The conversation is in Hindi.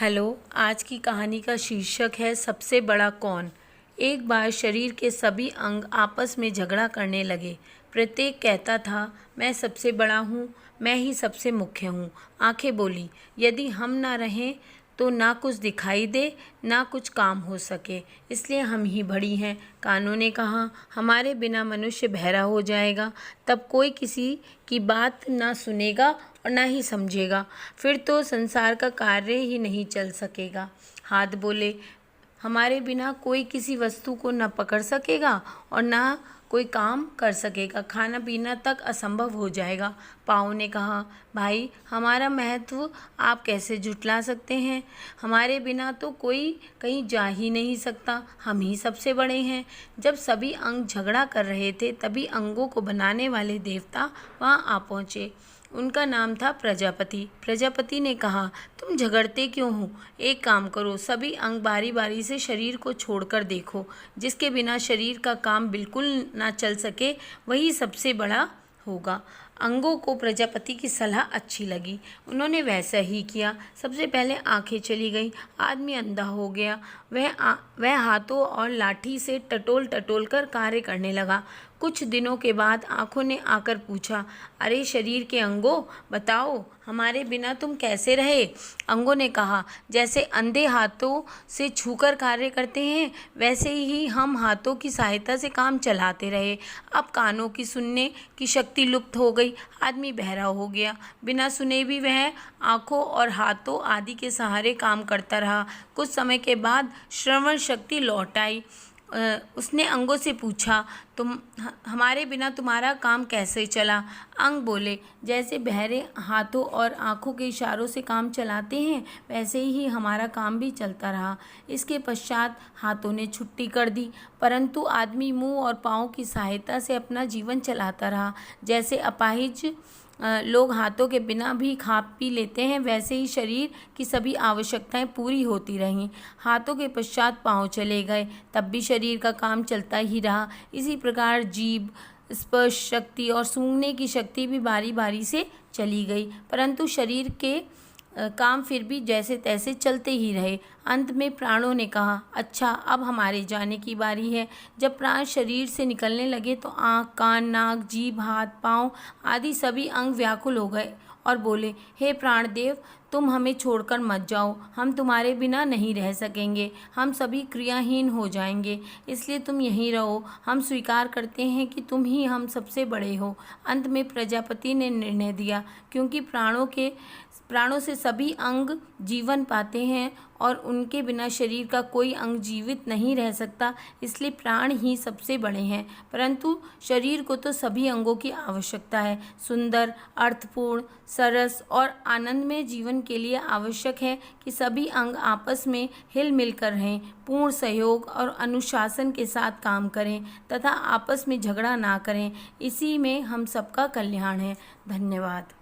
हेलो, आज की कहानी का शीर्षक है सबसे बड़ा कौन। एक बार शरीर के सभी अंग आपस में झगड़ा करने लगे। प्रत्येक कहता था, मैं सबसे बड़ा हूँ, मैं ही सबसे मुख्य हूँ। आंखें बोली, यदि हम ना रहें तो ना कुछ दिखाई दे, ना कुछ काम हो सके, इसलिए हम ही बड़ी हैं। कानों ने कहा, हमारे बिना मनुष्य बहरा हो जाएगा, तब कोई किसी की बात ना सुनेगा और ना ही समझेगा, फिर तो संसार का कार्य ही नहीं चल सकेगा। हाथ बोले, हमारे बिना कोई किसी वस्तु को न पकड़ सकेगा और ना कोई काम कर सकेगा, खाना पीना तक असंभव हो जाएगा। पाँव ने कहा, भाई हमारा महत्व आप कैसे झुठला सकते हैं, हमारे बिना तो कोई कहीं जा ही नहीं सकता, हम ही सबसे बड़े हैं। जब सभी अंग झगड़ा कर रहे थे तभी अंगों को बनाने वाले देवता वहाँ आ पहुँचे। उनका नाम था प्रजापति। प्रजापति ने कहा, तुम झगड़ते क्यों हो? एक काम करो, सभी अंग बारी बारी से शरीर को छोड़कर देखो। जिसके बिना शरीर का काम बिल्कुल ना चल सके वही सबसे बड़ा होगा। अंगों को प्रजापति की सलाह अच्छी लगी, उन्होंने वैसा ही किया। सबसे पहले आंखें चली गई, आदमी अंधा हो गया। वह हाथों और लाठी से टटोल टटोल कर कार्य करने लगा। कुछ दिनों के बाद आंखों ने आकर पूछा, अरे शरीर के अंगों, बताओ हमारे बिना तुम कैसे रहे? अंगों ने कहा, जैसे अंधे हाथों से छूकर कार्य करते हैं वैसे ही हम हाथों की सहायता से काम चलाते रहे। अब कानों की सुनने की शक्ति लुप्त हो गई, आदमी बहरा हो गया। बिना सुने भी वह आँखों और हाथों आदि के सहारे काम करता रहा। कुछ समय के बाद श्रवण शक्ति लौट आई। उसने अंगों से पूछा, तुम हमारे बिना तुम्हारा काम कैसे चला? अंग बोले, जैसे बहरे हाथों और आँखों के इशारों से काम चलाते हैं वैसे ही हमारा काम भी चलता रहा। इसके पश्चात हाथों ने छुट्टी कर दी, परंतु आदमी मुंह और पाँव की सहायता से अपना जीवन चलाता रहा। जैसे अपाहिज लोग हाथों के बिना भी खा पी लेते हैं वैसे ही शरीर की सभी आवश्यकताएं पूरी होती रहीं। हाथों के पश्चात पाँव चले गए, तब भी शरीर का काम चलता ही रहा। इसी प्रकार जीभ, स्पर्श शक्ति और सूंघने की शक्ति भी बारी बारी से चली गई, परंतु शरीर के काम फिर भी जैसे तैसे चलते ही रहे। अंत में प्राणों ने कहा, अच्छा अब हमारे जाने की बारी है। जब प्राण शरीर से निकलने लगे तो आँख, कान, नाक, जीभ, हाथ, पाँव आदि सभी अंग व्याकुल हो गए और बोले, हे प्राणदेव, तुम हमें छोड़कर मत जाओ, हम तुम्हारे बिना नहीं रह सकेंगे, हम सभी क्रियाहीन हो जाएंगे, इसलिए तुम यहीं रहो, हम स्वीकार करते हैं कि तुम ही हम सबसे बड़े हो। अंत में प्रजापति ने निर्णय दिया, क्योंकि प्राणों से सभी अंग जीवन पाते हैं और उनके बिना शरीर का कोई अंग जीवित नहीं रह सकता, इसलिए प्राण ही सबसे बड़े हैं। परंतु शरीर को तो सभी अंगों की आवश्यकता है। सुंदर, अर्थपूर्ण, सरस और आनंदमय जीवन के लिए आवश्यक है कि सभी अंग आपस में हिल मिलकर रहें, पूर्ण सहयोग और अनुशासन के साथ काम करें तथा आपस में झगड़ा ना करें। इसी में हम सबका कल्याण है। धन्यवाद।